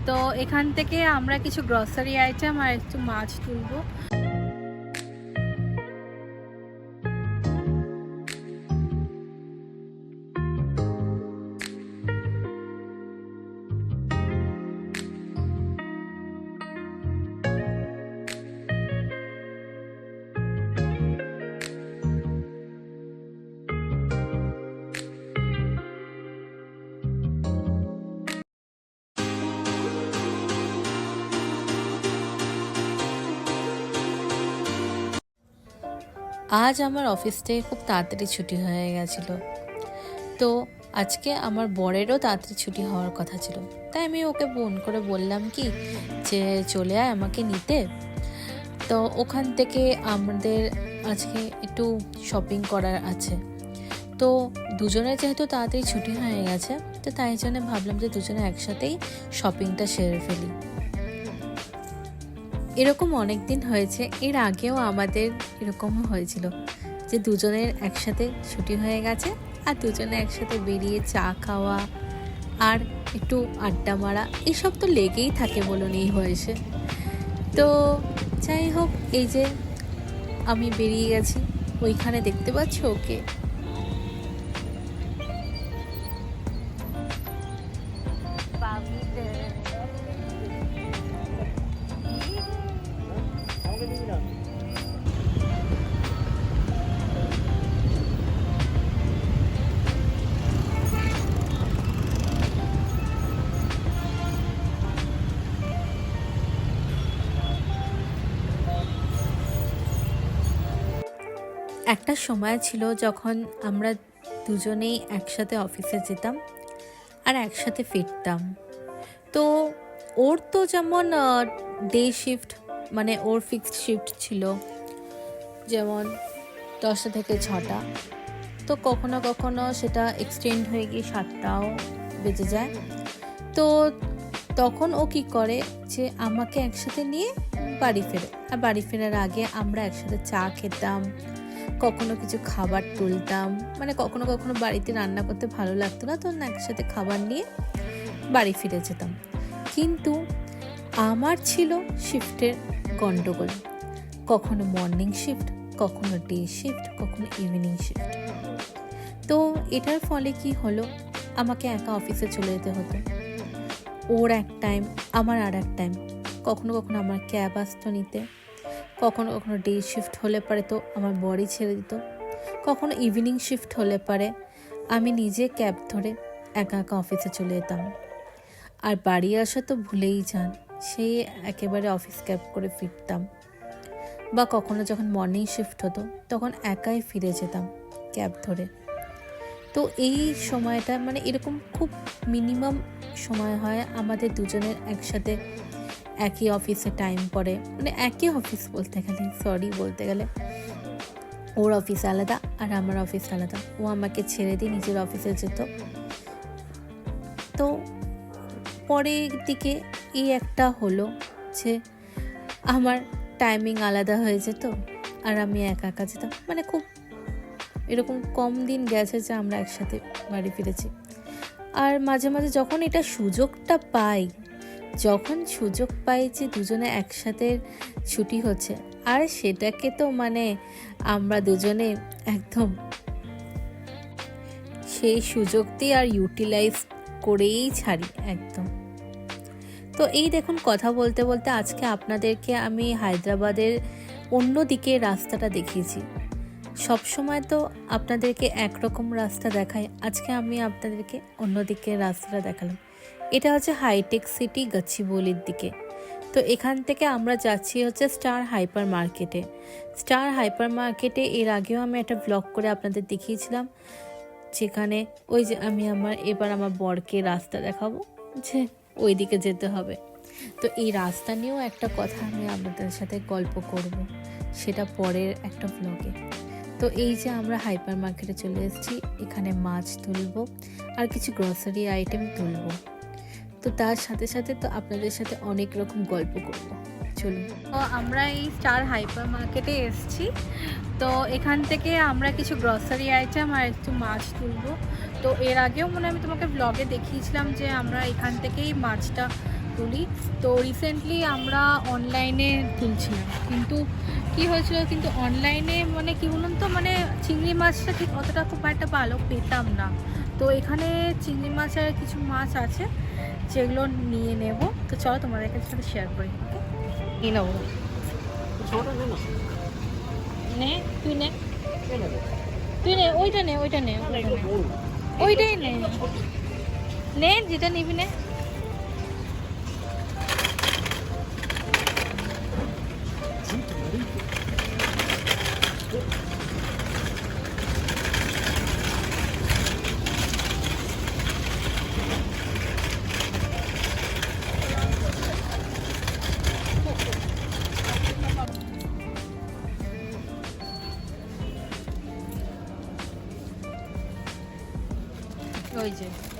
তো এখান থেকে আমরা কিছু গ্রসারি আইটেম আর একটু মাছ তুলবো। আজ আমার অফিস থেকে খুব তাড়াতাড়ি ছুটি হয়ে গেছিল। তো আজকে আমার বরেরও তাড়াতাড়ি ছুটি হওয়ার কথা ছিল, তাই আমি ওকে ফোন করে বললাম কি যে চলে আয় আমাকে নিতে। তো ওখান থেকে আমাদের আজকে একটু শপিং করার আছে। তো দুজনের যেহেতু তাড়াতাড়ি ছুটি হয়ে গেছে, তো তাই জন্য ভাবলাম যে দুজনে একসাথেই শপিংটা সেরে ফেলি। এরকম অনেক দিন হয়েছে, এর আগেও আমাদের এরকমও হয়েছিল যে দুজনের একসাথে ছুটি হয়ে গেছে আর দুজনে একসাথে বেরিয়ে চা খাওয়া আর একটু আড্ডা মারা এসব তো লেগেই থাকে বলুন এই বয়সে। তো যাই হোক, এই যে আমি বেরিয়ে গেছি, ওইখানে দেখতে পাচ্ছ ওকে। একটা সময় ছিল যখন আমরা দুজনেই একসাথে অফিসে যেতাম আর একসাথে ফিরতাম। তো ওর তো যেমন ডে শিফট, মানে ওর ফিক্সড শিফট ছিল, যেমন 10টা থেকে 6টা। তো কখনো কখনো সেটা এক্সটেন্ড হয়ে গিয়ে 7টাও বেজে যায়। তো তখন ও কি করে যে আমাকে একসাথে নিয়ে বাড়ি ফেরে, আর বাড়ি ফেরার আগে আমরা একসাথে চা খেতাম, কখনো কিছু খাবার তুলতাম, মানে কখনো কখনো বাড়িতে রান্না করতে ভালো লাগতো না, তো একসাথে খাবার নিয়ে বাড়ি ফিরে যেতাম। কিন্তু আমার ছিল শিফটের গন্ডগোল, কখনো মর্নিং শিফট, কখনো ডে শিফট, কখনো ইভিনিং শিফট। তো এটার ফলে কি হলো, আমাকে একা অফিসে চলে যেতে হতো। ওর এক টাইম, আমার আর এক টাইম। কখনো কখনো আমার ক্যাব আসতো নিতে, কখনো কখনো ডে শিফট হলে পারে তো আমার বরই ছেড়ে দিত, কখনো ইভিনিং শিফট হলে পারে আমি নিজে ক্যাব ধরে একা একা অফিসে চলে যেতাম। আর বাড়ি আসা তো ভুলেই যান, সেই একেবারে অফিস ক্যাব করে ফিরতাম। বা কখনো যখন মর্নিং শিফট হতো তখন একাই ফিরে যেতাম ক্যাব ধরে। তো এই সময়টা মানে এরকম খুব মিনিমাম সময় হয় আমাদের দুজনের একসাথে একই অফিসে টাইম পড়ে, মানে একই অফিস বলতে গেলে ওর অফিস আলাদা আর আমার অফিস আলাদা। ও আমাকে ছেড়ে দিয়ে নিজের অফিসে যেত। তো পরের দিকে এই একটা হলো যে আমার টাইমিং আলাদা হয়ে যেত আর আমি একা একা যেতাম। মানে খুব এরকম কম দিন গেছে যে আমরা একসাথে বাড়ি ফিরেছি। আর মাঝে মাঝে যখন এটা সুযোগটা পাই, যে দুজনে একসাথে ছুটি হচ্ছে, আর সেটাকে তো মানে আমরা দুজনে একদম সেই সুযোগটি আর ইউটিলাইজ করেই ছাড়ি একদম। তো এই দেখুন, কথা বলতে বলতে আজকে আপনাদেরকে আমি হায়দ্রাবাদের অন্য দিকে রাস্তাটা দেখিয়েছি। সবসময় তো আপনাদেরকে একরকম রাস্তা দেখাই, আজকে আমি আপনাদেরকে অন্য দিকের রাস্তাটা দেখালাম। এটা হচ্ছে হাইটেক সিটি গচ্ছিবৌলির দিকে। তো এখান থেকে আমরা যাচ্ছি হচ্ছে স্টার হাইপার মার্কেটে। এর আগেও আমি একটা ব্লগ করে আপনাদের দেখিয়েছিলাম, যেখানে ওই যে আমি এবার আমার বরকে রাস্তা দেখাবো যে ওই দিকে যেতে হবে। তো এই রাস্তা নিয়েও একটা কথা আমি আপনাদের সাথে গল্প করব, সেটা পরের একটা ব্লগে। তো এই যে আমরা হাইপার মার্কেটে চলে এসেছি, এখানে মাছ তুলবো আর কিছু গ্রসারি আইটেম তুলবো। তো তার সাথে সাথে তো আপনাদের সাথে অনেক রকম গল্প করব। চলুন। তো আমরা এই স্টার হাইপার মার্কেটে এসেছি। তো এখান থেকে আমরা কিছু গ্রসারি আইটেম আর একটু মাছ তুলবো। তো এর আগেও মনে আমি তোমাকে ব্লগে দেখিয়েছিলাম যে আমরা এখান থেকেই মাছটা তুলি। তো রিসেন্টলি আমরা অনলাইনে তুলছিলাম, কিন্তু কি হয়েছিল, কিন্তু অনলাইনে মানে কি বলুন তো, মানে চিংড়ি মাছটা ঠিক অতটা খুব একটা ভালো পেতাম না। তো এখানে চিংড়ি মাছ আর কিছু মাছ আছে যেগুলো নিয়ে নেব। তো চলো তোমাদের সাথে শেয়ার করি। ওকে, নিয়ে নেবো। নে তুই নে, তুই নে, ওইটা নে, ওইটা নে, ওইটাই নে, নে যেটা নিবি নে।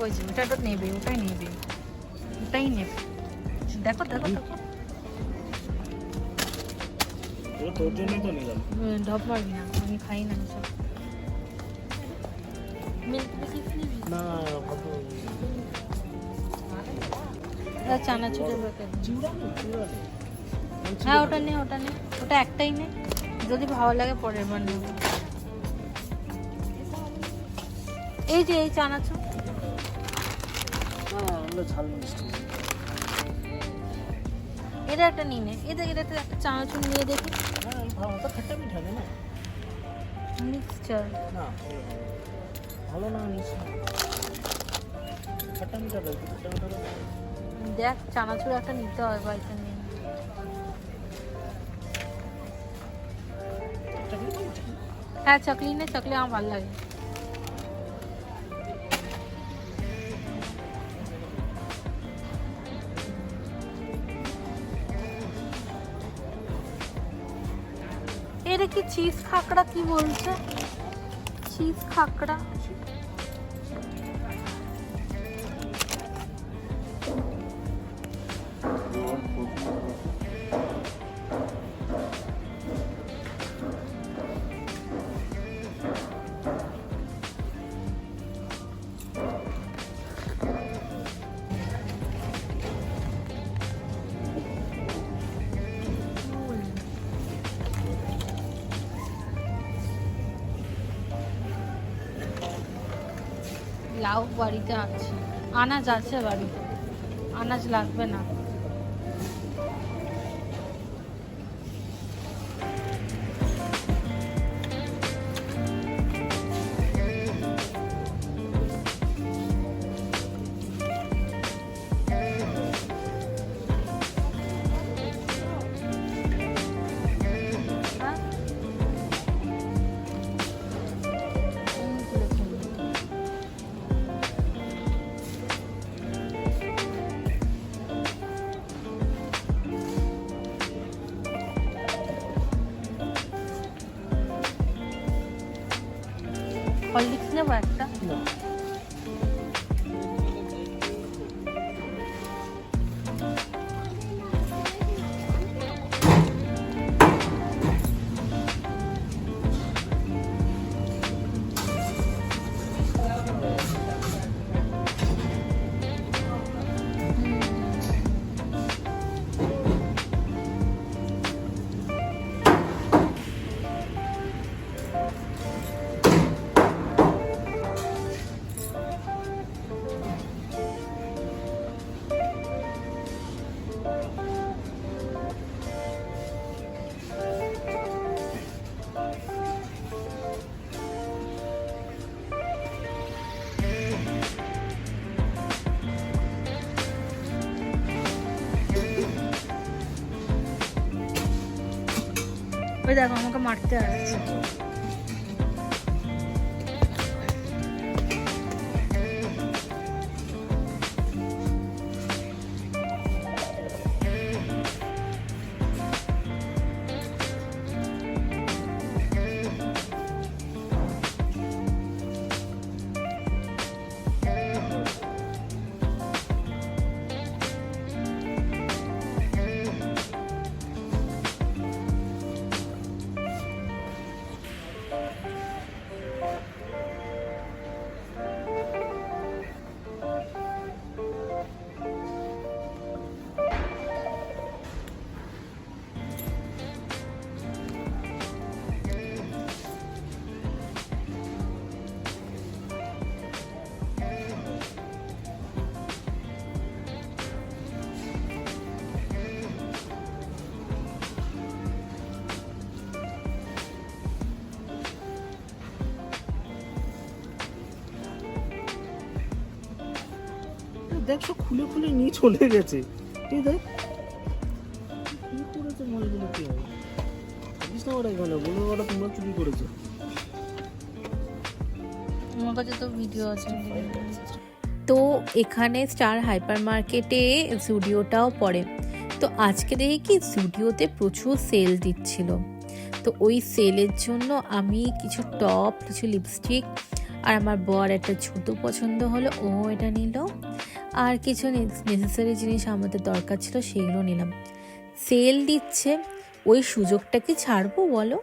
ওই যে ওটা তো নেবে, ওটাই নেবে, ওটাই নেবে। দেখো দেখো দেখো, তোর জন্যই তো নিলাম। ঢপ মারবি না, আমি খাই না সব। না চানাচুরের ব্যাপার। চিংড়া নেই। হ্যাঁ ওটা নে, ওটা নে, ওটা একটাই নে, যদি ভালো লাগে পরের বার নেব। এই যে এই চানাচুর, ঝাল মিষ্টি। এটা একটা নিয়ে নে, এটা একটা চানাচুর নিয়ে দেখি। হ্যাঁ ভালো তো, খাট্টা মিঠা না, মিক্সচার না ভালো না, খাট্টা মিঠা দাও, খাট্টা মিঠা দাও। দেখ, চানাচুর একটা নিতে হয় বাড়িতে নিয়ে। হ্যাঁ চকলি নে, চকলি আমার ভালো লাগে। এটা কি চিজ খাকড়া কি বলছে? চিজ খাকড়া, লাউ বাড়িতে আছে, আনাজ আছে বাড়িতে, আনাজ লাগবে না। হরলিক্স নেবো একটা। ওই দেখো আমাকে মারতে আসছে। দেখ সব খুলে খুলে নিয়ে চলে গেছে। তুই দেখ কি করেছে মালগুলো, কি হবে জানিস না ওরা এখানে বলে ওরা তোমরা চুরি করেছে। আমার কাছে তো ভিডিও আছে। তো এখানে স্টার হাইপার মার্কেটে জুডিওটাও পড়ে। তো আজকে দেখি কি জুডিওতে প্রচুর সেল দিচ্ছিল। তো ওই সেলের জন্য আমি কিছু টপ, কিছু লিপস্টিক, আর আমার বর একটা জুতো পছন্দ হলো, ও এটা নিল, আর কিছু নেসেসারি জিনিস আমাদের দরকার ছিল সেগুলো নিলাম। সেল দিচ্ছে, ওই সুযোগটা কি ছাড়বো বলো?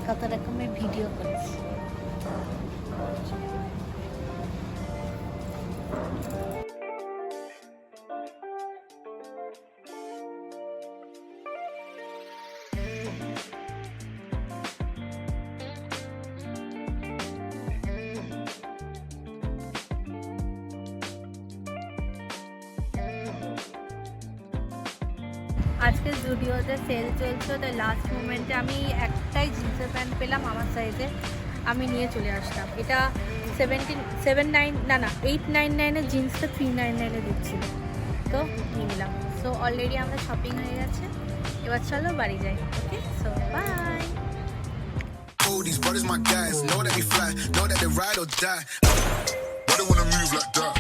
কত রকমের ভিডিও করেছি। আজকে জুডিওতে সেল চলছে, তাই লাস্ট মোমেন্টে আমি একটাই জিন্সের প্যান্ট পেলাম আমার সাইজে, আমি নিয়ে চলে আসলাম। এটা 899-এর জিন্সটা 399-এ দিচ্ছিল, তো নিয়ে নিলাম। সো অলরেডি আমরা শপিং হয়ে গেছে, এবার চলো বাড়ি যাই। Okay, so bye. Oh, these brothers my guys, know that we fly, know that they ride or die. Why they wanna move like that?